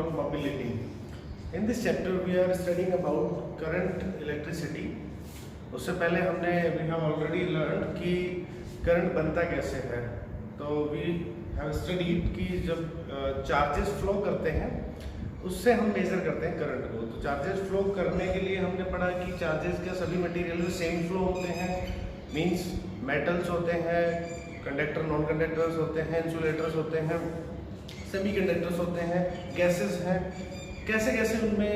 about mobility. In this chapter we are studying about current electricity. उससे पहले हमने we have already learned कि current बनता कैसे है. तो we have studied कि जब चार्जेस फ्लो करते हैं उससे हम मेजर करते हैं करंट को. तो चार्जेस फ्लो करने के लिए हमने पढ़ा कि चार्जेस के सभी मटेरियल में सेम फ्लो होते हैं. मींस मेटल्स होते हैं, कंडक्टर नॉन कंडक्टर्स होते हैं, इंसुलेटर्स होते हैं, सेमीकंडक्टर्स होते हैं, गैसेस हैं. कैसे कैसे उनमें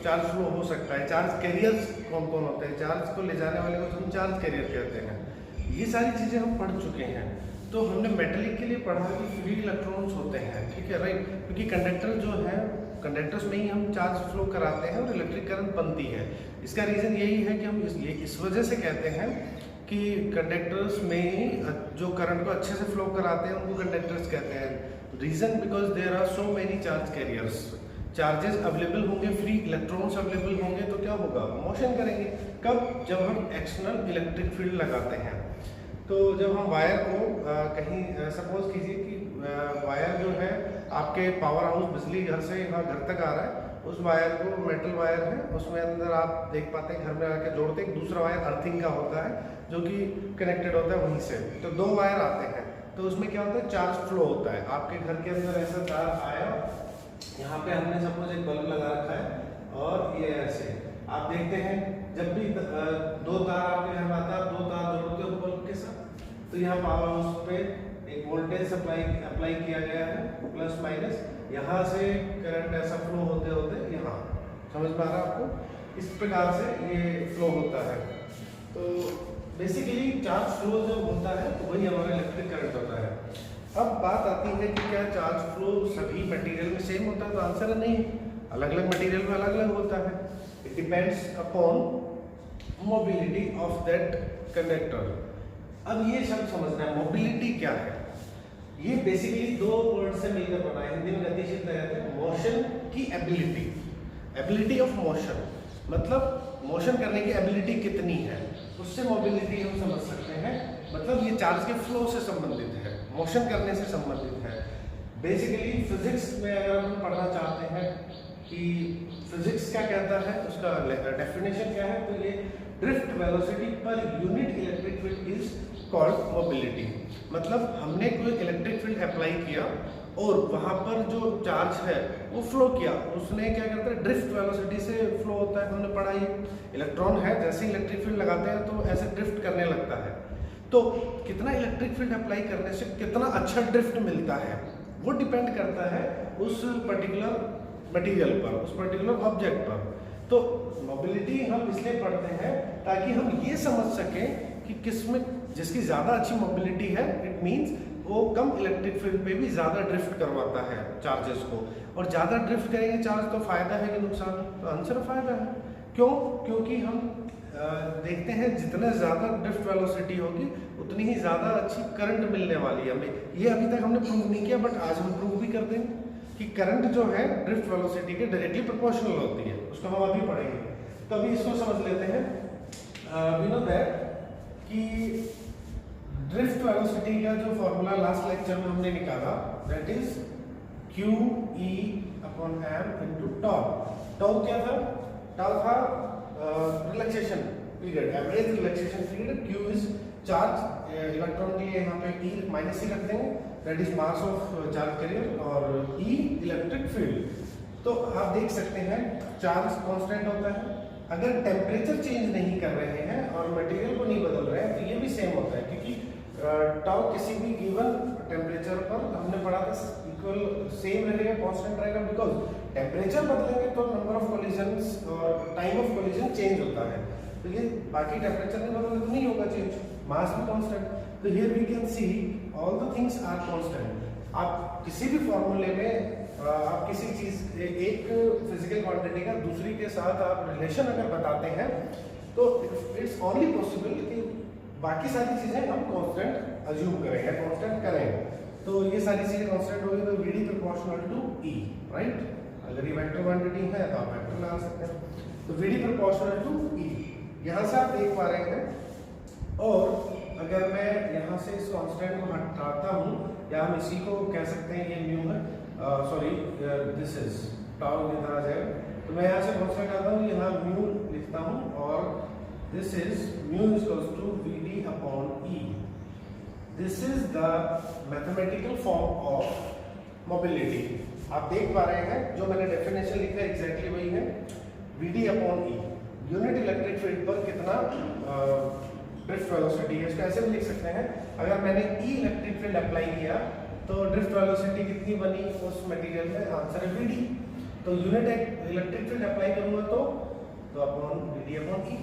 चार्ज फ्लो हो सकता है. चार्ज कैरियर्स कौन कौन होते हैं, चार्ज को ले जाने वाले को हम चार्ज कैरियर कहते हैं. ये सारी चीज़ें हम पढ़ चुके हैं. तो हमने मेटलिक के लिए पढ़ा कि फ्री इलेक्ट्रॉन्स होते हैं. ठीक है, राइट. क्योंकि कंडक्टर जो है, कंडक्टर्स में ही हम चार्ज फ्लो कराते हैं और इलेक्ट्रिक करंट बनती है. इसका रीज़न यही है कि हम इस वजह से कहते हैं कि कंडक्टर्स में ही जो करंट को अच्छे से फ्लो कराते हैं उनको कंडक्टर्स कहते हैं. Reason because there are so many charge carriers. Charges available होंगे, फ्री इलेक्ट्रॉन्स अवेलेबल होंगे, तो क्या होगा, मोशन करेंगे. कब, जब हम एक्सटर्नल इलेक्ट्रिक फील्ड लगाते हैं. तो जब हम वायर को कहीं सपोज कीजिए कि वायर जो है आपके पावर हाउस बिजली घर से यहाँ घर तक आ रहा है. उस वायर को मेटल वायर है, उसमें अंदर आप देख पाते हैं घर में आके जोड़ते हैं. दूसरा वायर अर्थिंग का होता है जो कि कनेक्टेड होता है वहीं से. तो दो वायर आते हैं तो उसमें क्या होता है, चार्ज फ्लो होता है. आपके घर के अंदर ऐसा तार आया, यहाँ पे हमने सपोज एक बल्ब लगा रखा है और ये ऐसे आप देखते हैं जब भी दो तार आपके घर में आता है, दो तार जोड़ते हो बल्ब के साथ, तो यहाँ पावर हाउस पे एक वोल्टेज अप्लाई किया गया है, प्लस माइनस. यहाँ से करंट ऐसा फ्लो होते होते यहाँ, समझ में आ रहा है आपको. इस प्रकार से ये फ्लो होता है. तो बेसिकली चार्ज फ्लो जो होता है वही हमारा इलेक्ट्रिक करंट होता है. अब बात आती है कि क्या चार्ज फ्लो सभी मटेरियल में सेम होता है. तो आंसर है नहीं, अलग अलग मटेरियल में अलग अलग होता है. It depends upon mobility of that conductor. अब ये शब्द समझना है, मोबिलिटी क्या है. ये बेसिकली दो वर्ड से मिलकर बना है. हिंदी में गतिशीलता कहते हैं. मोशन की एबिलिटी, एबिलिटी ऑफ मोशन, मतलब मोशन करने की एबिलिटी कितनी है, उससे मोबिलिटी हम समझ सकते हैं. मतलब ये चार्ज के फ्लो से संबंधित है, मोशन करने से संबंधित है. बेसिकली फिजिक्स में अगर हम पढ़ना चाहते हैं कि फिजिक्स क्या कहता है, उसका डेफिनेशन क्या है, तो ये drift velocity per unit electric field is called mobility. मतलब हमने कोई इलेक्ट्रिक फील्ड अप्लाई किया और वहाँ पर जो चार्ज है वो फ्लो किया, उसने क्या करता है, ड्रिफ्ट वेलोसिटी से फ्लो होता है. हमने पढ़ा ये इलेक्ट्रॉन है, जैसे ही इलेक्ट्रिक फील्ड लगाते हैं तो ऐसे ड्रिफ्ट करने लगता है. तो कितना इलेक्ट्रिक फील्ड अप्लाई करने से कितना अच्छा ड्रिफ्ट मिलता है वो डिपेंड करता है उस पर्टिकुलर मटेरियल पर, उस पर्टिकुलर ऑब्जेक्ट पर. तो मोबिलिटी हम इसलिए पढ़ते हैं ताकि हम ये समझ सकें कि किसमें जिसकी ज़्यादा अच्छी मोबिलिटी है, इट मीन्स वो कम इलेक्ट्रिक फील्ड पे भी ज़्यादा ड्रिफ्ट करवाता है चार्जेस को. और ज़्यादा ड्रिफ्ट करेंगे चार्ज तो फ़ायदा है कि नुकसान. तो आंसर फ़ायदा है. क्यों? क्योंकि हम देखते हैं जितना ज़्यादा ड्रिफ्ट वेलोसिटी होगी उतनी ही ज़्यादा अच्छी करंट मिलने वाली है हमें. ये अभी तक हमने प्रूव नहीं किया, बट आज हम प्रूव भी कर देंगे कि करंट जो है ड्रिफ्ट वेलोसिटी के डायरेक्टली प्रोपोर्शनल होती है. उसको हम अभी पढ़ेंगे. तो अभी इसको समझ लेते हैं. वी नो दैट कि ड्रिफ्ट वेलोसिटी का जो फॉर्मूला लास्ट लेक्चर में हमने निकाला, that is QE/m into tau. Tau क्या था? टाउ था relaxation period, average relaxation period. Q is charge, electron के लिए यहाँ पे E माइनस ही रख देंगे, that is mass of charge carrier, और E इलेक्ट्रिक फील्ड. तो आप देख सकते हैं चार्ज कांस्टेंट होता है. अगर टेम्परेचर चेंज नहीं कर रहे हैं और मटेरियल को नहीं बदल रहे हैं तो ये भी सेम होता है, क्योंकि टाउ किसी भी गिवन टेम्परेचर पर हमने पढ़ा था इक्वल सेम रहेगा, कांस्टेंट रहेगा. बिकॉज टेम्परेचर बदलेंगे तो नंबर ऑफ कोलिजन्स और टाइम ऑफ कोलिजन चेंज होता है. तो ये बाकी टेम्परेचर नहीं बदले तो नहीं होगा चेंज. मास भी कांस्टेंट. तो here we can see all the things are constant. आप किसी भी फॉर्मूले में आप किसी चीज़ एक फिजिकल क्वांटिटी का दूसरी के साथ आप रिलेशन अगर बताते हैं तो इट्स ओनली पॉसिबल कि बाकी सारी चीज़ें हम कांस्टेंट अज्यूम करें या कांस्टेंट करें. तो ये सारी चीज़ें कांस्टेंट होगी तो VD proportional to E, right. अगर ये वेक्टर क्वांटिटी है तो आप वेक्टर लगा सकते हैं. तो VD प्रोपोर्शनल टू E यहाँ से आप देख पा रहे हैं. और अगर मैं यहाँ से इस कांस्टेंट को हटाता हूँ, या हम इसी को कह सकते हैं ये म्यू है, सॉरी दिस इज टाउ इधर आ जाएगा, तो मैं यहाँ से कॉन्स्टेंट आता हूँ, यहाँ म्यू लिखता हूँ और this is mu is equals to V upon E. This is the mathematical form of mobility. आप देख पा रहे हैं जो मैंने डेफिनेशन लिखा है एग्जैक्टली वही है, V upon E. Unit electric field पर कितना ड्रिफ्ट वेलोसिटी है, इसको ऐसे भी लिख सकते हैं, अगर मैंने ई इलेक्ट्रिक फील्ड अप्लाई किया तो ड्रिफ्ट वेलोसिटी कितनी बनी उस मटेरियल में, आंसर है वीडी। तो यूनिट इलेक्ट्रिक फील्ड अप्लाई करूंगा तो upon VD upon E.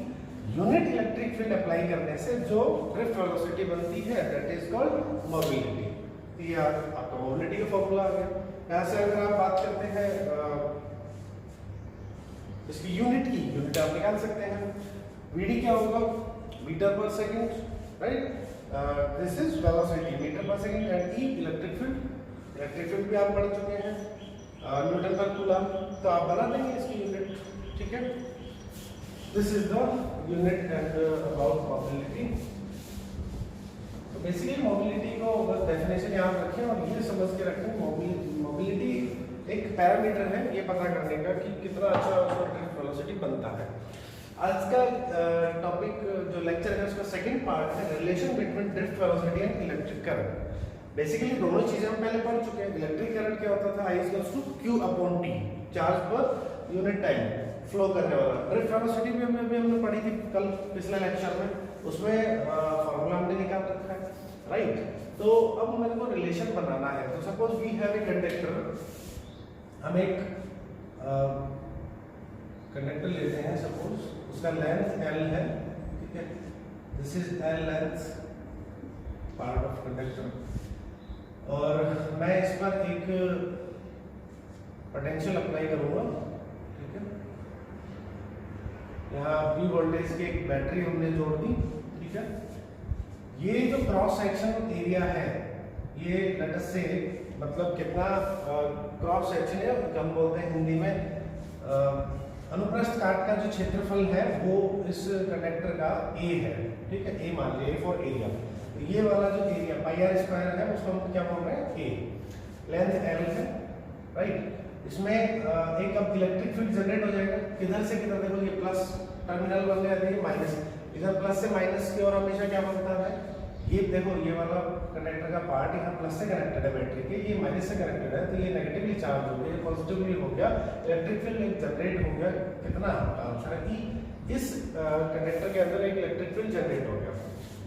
Unit electric field apply करने से जो ड्रिफ्ट वेलोसिटी बनती है दैट इज कॉल्ड मोबिलिटी। ये आपका मोबिलिटी का फॉर्मूला आ गया। यहाँ से अगर आप बात करते हैं इसकी यूनिट आप निकाल सकते हैं। वीडी क्या होगा, metre per second, right. This is velocity metre per second and E electric field भी आप पढ़ चुके हैं, न्यूटन पर कूलम, तो आप बना देंगे इसकी यूनिट, ठीक है। This is the unit and about mobility. तो बेसिकली मोबिलिटी को बस डेफिनेशन याद रखें और ये समझ के रखें, मोबिलिटी एक पैरामीटर है ये पता करने का कि कितना अच्छा उसका ड्रिफ्ट वेलोसिटी बनता है। आज का टॉपिक जो लेक्चर है उसका सेकंड पार्ट है relation between drift velocity and electric current. Basically दोनों चीजें हम पहले पढ़ चुके हैं। इलेक्ट्रिक करंट क्या होता था, I equals to Q upon T, charge per unit time flow करने वाला। ड्रिफ्ट वेलोसिटी भी हमने पढ़ी थी कल पिछले लेक्चर में, उसमें फॉर्मूला हमने निकाल रखा है, राइट। तो अब मेरे को रिलेशन बनाना है। तो suppose we have a conductor, हम एक कंडक्टर लेते हैं, सपोज उसका लेंथ L है, ठीक है, this is L length part of conductor, और मैं इस पर एक पोटेंशियल अप्लाई करूंगा, ठीक है। यहाँ V वोल्टेज की एक बैटरी हमने जोड़ दी, ठीक है। ये जो क्रॉस सेक्शन एरिया है ये लेट अस से मतलब कितना क्रॉस सेक्शन है, हम बोलते हैं हिंदी में अनुप्रस्थ काट का जो क्षेत्रफल है वो इस कंडक्टर का A है, ठीक है। A मान लिया, A फॉर एरिया। तो ये वाला जो एरिया पाई आर स्क्वायर है उसको हम क्या बोल रहे हैं, A। लेंथ L है, राइट। इसमें एक अब इलेक्ट्रिक फील्ड जनरेट हो जाएगा, किधर से किधर, देखो ये प्लस टर्मिनल बन गया, ये माइनस, इधर प्लस से माइनस की और हमेशा क्या बनता है, ये देखो ये वाला कंडक्टर का पार्ट यहाँ प्लस से कनेक्टेड है बैटरी के, ये माइनस से कनेक्टेड है, तो ये नेगेटिवली चार्ज हो गया, ये पॉजिटिवली हो गया, इलेक्ट्रिक फील्ड जनरेट हो गया, कितना आंसर है ई। इस कंडक्टर के अंदर एक इलेक्ट्रिक फील्ड जनरेट हो गया।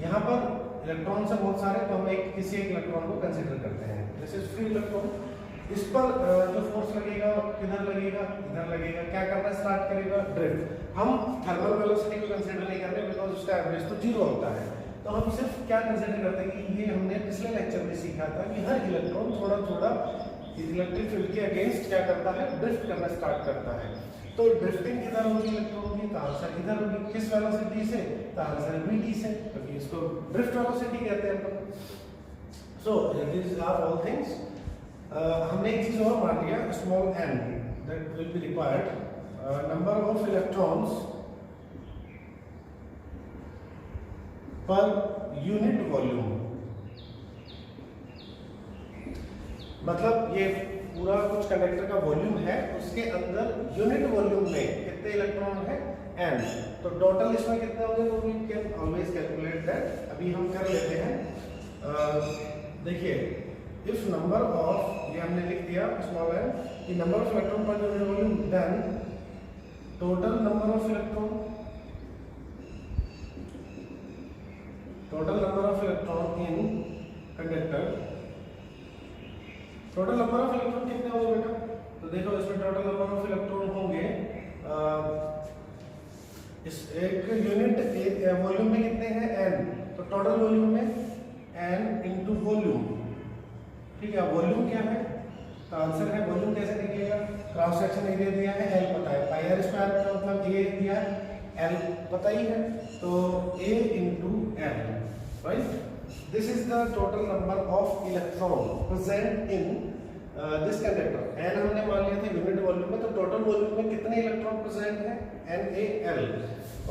यहाँ पर इलेक्ट्रॉन से बहुत सारे, तो हम एक किसी एक इलेक्ट्रॉन को कंसिडर करते हैं, दिस इज फ्री इलेक्ट्रॉन। इस पर जो फोर्स लगेगा किधर लगेगा, इधर लगेगा, क्या करना स्टार्ट करेगा, ड्रिफ्ट। हम थर्मल वेलोसिटी को कंसीडर नहीं कर रहे बिकॉज उसका एवरेज तो जीरो होता है, तो हम सिर्फ क्या कंसीडर करते हैं कि ये हमने पिछले लेक्चर में सीखा था कि हर इलेक्ट्रॉन थोड़ा थोड़ा इलेक्ट्रिक फील्ड के अगेंस्ट क्या करता है, ड्रिफ्ट करना स्टार्ट करता है। तो ड्रिफ्टिंग किधर होगी इलेक्ट्रॉन की, तो आंसर इधर होगी, किस वेलोसिटी से, तो आंसर वीटी से, क्योंकि इसको ड्रिफ्ट वेलोसिटी कहते हैं अपन। So this are all things. हमने एक चीज और मान लिया, small n that will be required number of electrons per unit volume. मतलब ये पूरा कुछ कंडक्टर का वॉल्यूम है, उसके अंदर यूनिट वॉल्यूम में कितने इलेक्ट्रॉन है, n। तो टोटल इसमें कितने होंगे, तो we can always calculate that. अभी हम कर लेते हैं। देखिए इफ नंबर ऑफ, ये हमने लिख दिया स्मॉल n, कि number of electron per unit volume, then total number of electron, total number of electron in conductor, total number of electron कितने होंगे बेटा, तो देखो इसमें total number of electron होंगे, इस एक यूनिट वॉल्यूम में कितने हैं n, तो टोटल वॉल्यूम में n इंटू वॉल्यूम, ठीक है। वॉल्यूम क्या है, तो आंसर है वॉल्यूम कैसे दिखेगा, क्रॉस सेक्शन एरिया दिया है, L पता है, पाई आर स्क्वायर का मतलब A दिया है, L पता ही है, तो A into L, right. This is the total number of electron present in this conductor. N हमने मान लिया था यूनिट वॉल्यूम में, तो टोटल वॉल्यूम में कितने इलेक्ट्रॉन प्रेजेंट है, NaL।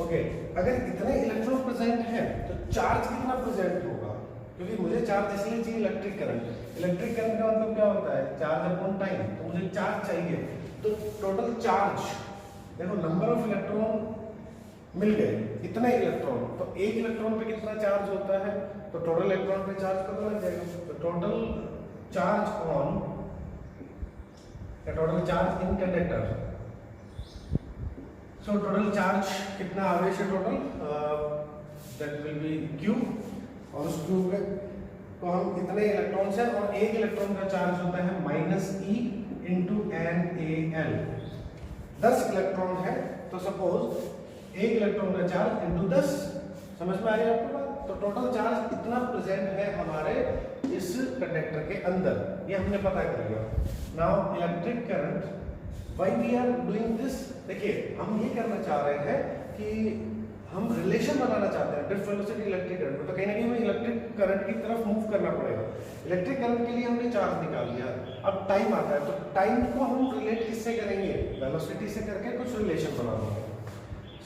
ओके, अगर इतने इलेक्ट्रॉन प्रेजेंट है तो चार्ज कितना प्रेजेंट होगा, क्योंकि मुझे चार्ज इसलिए चाहिए इलेक्ट्रिक करंट। इलेक्ट्रिक करंट का मतलब क्या होता है, चार्ज अपॉन टाइम। तो मुझे चार्ज चाहिए, तो टोटल चार्ज देखो, नंबर ऑफ इलेक्ट्रॉन मिल गए, इतने इलेक्ट्रॉन, तो एक इलेक्ट्रॉन पे कितना चार्ज होता है, तो टोटल इलेक्ट्रॉन पे चार्ज पता लग जाएगा। तो total charge on, total charge in conductor, so total charge कितना आवेश है total, that will B Q, और उस क्यू में तो हम इतने इलेक्ट्रॉन्स हैं, और एक इलेक्ट्रॉन का चार्ज होता है -e इंटू NaL। 10 इलेक्ट्रॉन है, तो सपोज एक इलेक्ट्रॉन का चार्ज इंटू 10, समझ में आ रही है आपको बात। तो टोटल चार्ज इतना प्रेजेंट है हमारे इस कंडक्टर के अंदर, ये हमने पता कर लिया। Now electric current, why we are doing this, देखिए हम ये करना चाह रहे हैं कि हम रिलेशन बनाना चाहते हैं ड्रिफ्ट वेलोसिटी इलेक्ट्रिक करंट में, तो कहीं ना कहीं हमें इलेक्ट्रिक करंट की तरफ मूव करना पड़ेगा। इलेक्ट्रिक करंट के लिए हमने चार्ज निकाल लिया, अब टाइम आता है, तो टाइम को हम रिलेट किससे करेंगे, वेलोसिटी से करके कुछ रिलेशन बना देंगे।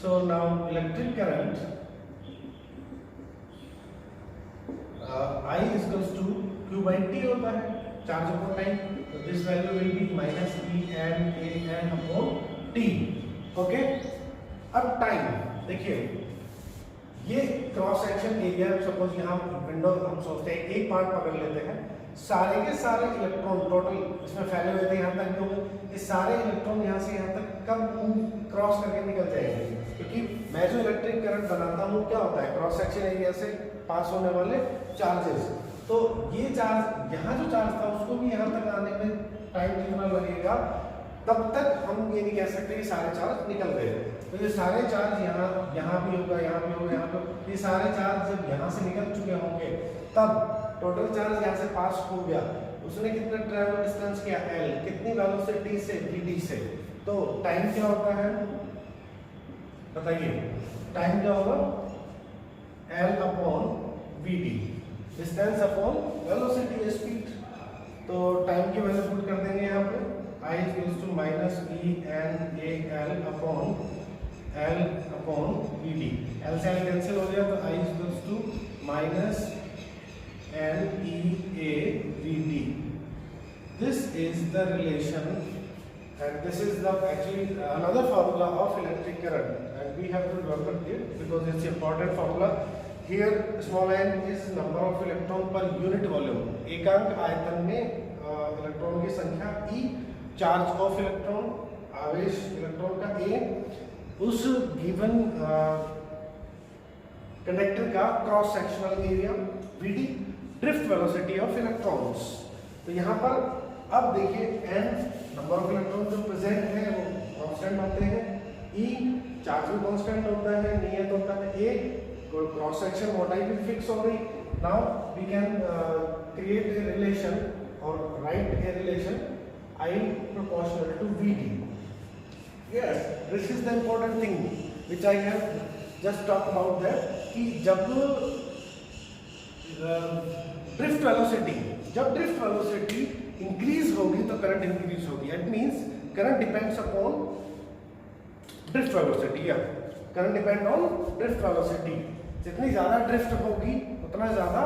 So now electric current I is equals to Q/T होता है, चार्ज अपॉन टाइम, तो this value will be -E upon T। Okay, अब टाइम देखिए, ये क्रॉस सेक्शन एरिया, सपोज यहाँ विंडो हम सोचते हैं एक पार्ट पकड़ लेते हैं, सारे के सारे इलेक्ट्रॉन टोटल इसमें फैले हुए थे यहाँ तक, जो ये सारे इलेक्ट्रॉन यहाँ से यहाँ तक कब क्रॉस करके निकल जाएंगे, क्योंकि मैं जो इलेक्ट्रिक करंट बनाता हूँ क्या होता है, क्रॉस सेक्शन एरिया से पास होने वाले चार्जेस। तो ये चार्ज, यहाँ जो चार्ज था उसको भी यहाँ तक आने में टाइम कितना लगेगा, तब तक हम ये नहीं कह सकते कि सारे चार्ज निकल गए। तो ये सारे चार्ज यहाँ भी होगा, यहाँ भी होगा, यहाँ पे, ये सारे चार्ज जब यहाँ से निकल चुके होंगे, तब टोटल चार्ज यहाँ से पास हो गया, उसने कितना ट्रैवल डिस्टेंस किया, L, कितनी वेलोसिटी से, Vd से। तो टाइम क्या होता है बताइए, टाइम क्या होगा, L upon Vd, distance upon velocity, speed. तो टाइम की वैल्यू पुट कर देंगे यहाँ पे, I is equals to -E NaL upon L upon Vd। L से L कैंसिल हो गया, तो I is equals to -NeaVd। This is the relation, and this is the actually another formula of electric current, and we have to remember it because it's important formula. Here small n is number of electron per unit volume, एकांक आयतन में electron की संख्या, E charge of electron, आवेश electron का, A उस given conductor का cross sectional area, Vd drift velocity of electrons. तो यहाँ पर अब देखिए n नंबर ऑफ इलेक्ट्रॉन जो प्रेजेंट है वो कांस्टेंट होते हैं, E चार्ज भी कांस्टेंट होता है, नियत होता है, A क्रॉस सेक्शन मोटाई भी फिक्स हो गई। Now we can create a relation और write a relation I proportional to Vd. Yes, this is the important thing which I have just talked about that, कि जब ड्रिफ्ट वेलोसिटी इंक्रीज होगी तो current increase होगी। It means current depends upon drift velocity, या current depend on drift velocity. जितनी ज़्यादा drift होगी उतना ज़्यादा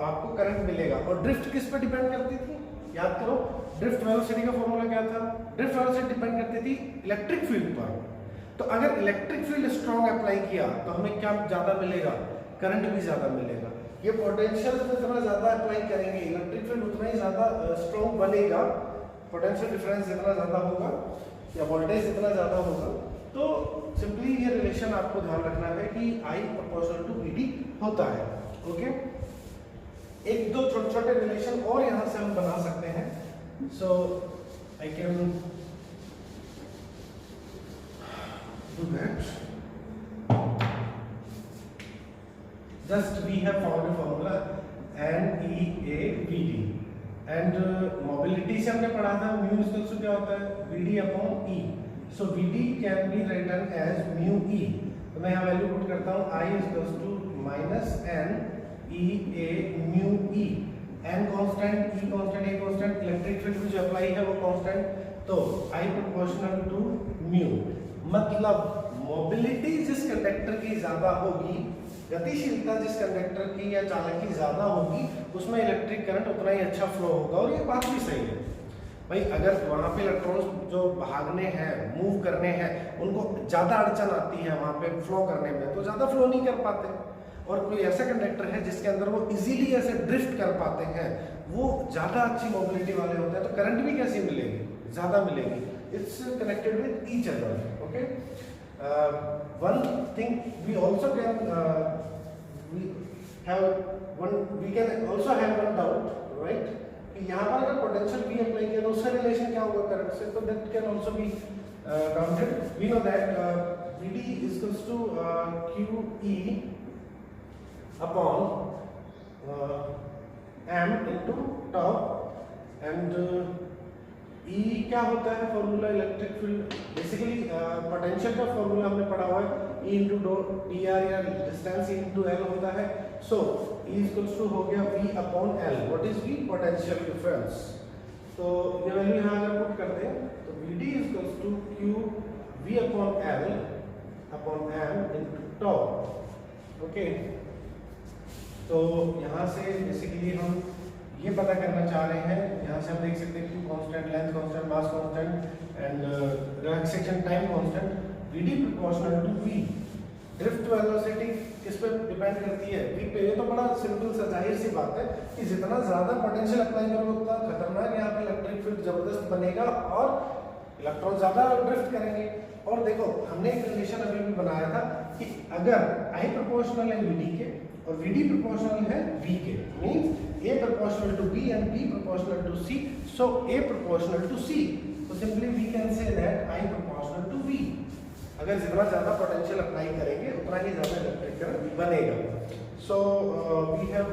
आपको करंट मिलेगा। और ड्रिफ्ट किस पर डिपेंड करती थी, याद करो, ड्रिफ्ट वेलोसिटी का फॉर्मूला क्या था, ड्रिफ्ट वेलोसिटी डिपेंड करती थी इलेक्ट्रिक फील्ड पर। तो अगर इलेक्ट्रिक फील्ड स्ट्रॉन्ग अप्लाई किया तो हमें क्या ज़्यादा मिलेगा, करंट भी ज़्यादा मिलेगा। ये पोटेंशियल जितना ज़्यादा अप्लाई करेंगे इलेक्ट्रिक फील्ड उतना ही ज़्यादा स्ट्रॉन्ग बनेगा। पोटेंशियल डिफरेंस जितना ज़्यादा होगा या वोल्टेज जितना ज़्यादा होगा, तो सिंपली ये रिलेशन आपको ध्यान रखना है कि I प्रोपोर्शनल टू Vd होता है। ओके, एक दो छोटे छोटे रिलेशन और यहाँ से हम बना सकते हैं। So I can do that. Just we have found a formula NeaVd, and mobility से हमने पढ़ा था mu इक्वल टू क्या होता है, Vd upon E। So Vd can be written as mu E। तो मैं यहाँ वैल्यू पुट करता हूँ, I equal to -NeA mu E। n constant, E constant, A constant, electric field जो अप्लाई है वो कांस्टेंट, तो I प्रोपोर्शनल टू mu। मतलब मोबिलिटी जिस कंडक्टर की ज्यादा होगी, गतिशीलता जिस कंडक्टर की या चालक की ज़्यादा होगी उसमें इलेक्ट्रिक करंट उतना ही अच्छा फ्लो होगा। और ये बात भी सही है भाई, अगर वहाँ पे इलेक्ट्रॉन्स जो भागने हैं, मूव करने हैं, उनको ज़्यादा अड़चन आती है वहाँ पे फ्लो करने में, तो ज़्यादा फ्लो नहीं कर पाते। और कोई ऐसा कंडक्टर है जिसके अंदर वो इजीली ऐसे ड्रिफ्ट कर पाते हैं, वो ज़्यादा अच्छी मोबिलिटी वाले होते हैं, तो करंट भी कैसी मिलेगी, ज़्यादा मिलेगी। It's connected with each other. Okay, one thing we also can we can also have one doubt, right, कि यहाँ पर अगर पोटेंशियल V अप्लाई किया तो उसका रिलेशन क्या होगा करंट से, तो that can also be counted. We know that Vd equals to QE upon m into tau, and E क्या होता है formula electric field, basically potential का फॉर्मूला हमने पढ़ा हुआ है, E इंटू dr या डिस्टेंस इंटू L होता है। सो E इक्वल्स टू हो गया V upon L। What is V? Potential difference. तो ये वैल्यू यहाँ अगर पुट करते हैं तो Vd equals to Q V upon L upon m into tau। Okay, तो यहाँ से बेसिकली हम ये पता करना चाह रहे हैं, यहाँ से हम देख सकते हैं Q constant, length constant, mass constant and relaxation time constant. Vd proportional to V। Drift velocity किस पे डिपेंड करती है? V पे। ये तो बड़ा सिंपल सा जाहिर सी बात है कि जितना ज़्यादा पोटेंशियल अप्लाई करोगे उतना खतरनाक यहाँ पे इलेक्ट्रिक फील्ड जबरदस्त बनेगा और इलेक्ट्रॉन ज़्यादा ड्रिफ्ट करेंगे। और देखो, हमने एक कंडीशन अभी भी बनाया था कि अगर I प्रोपोर्शनल है Vd के और Vd प्रोपोर्शनल है V के, means A proportional to B and B proportional to C, so A proportional to C, so simply we can say that I proportional to V। अगर जितना ज़्यादा potential apply करेंगे उतना ही ज़्यादा इलेक्ट्रिक करंट बनेगा। So we have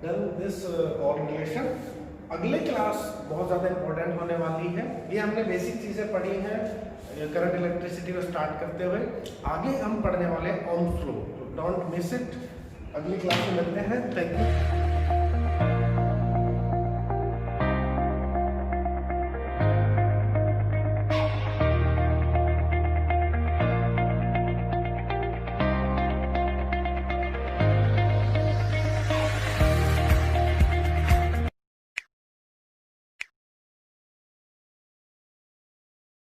done this all relation. अगले class बहुत ज़्यादा इंपॉर्टेंट होने वाली है। ये हमने बेसिक चीज़ें पढ़ी हैं करंट इलेक्ट्रिसिटी को स्टार्ट करते हुए, आगे हम पढ़ने वाले हैं Ohm's law. Don't miss it. अगली क्लास में मिलते हैं। Thank you.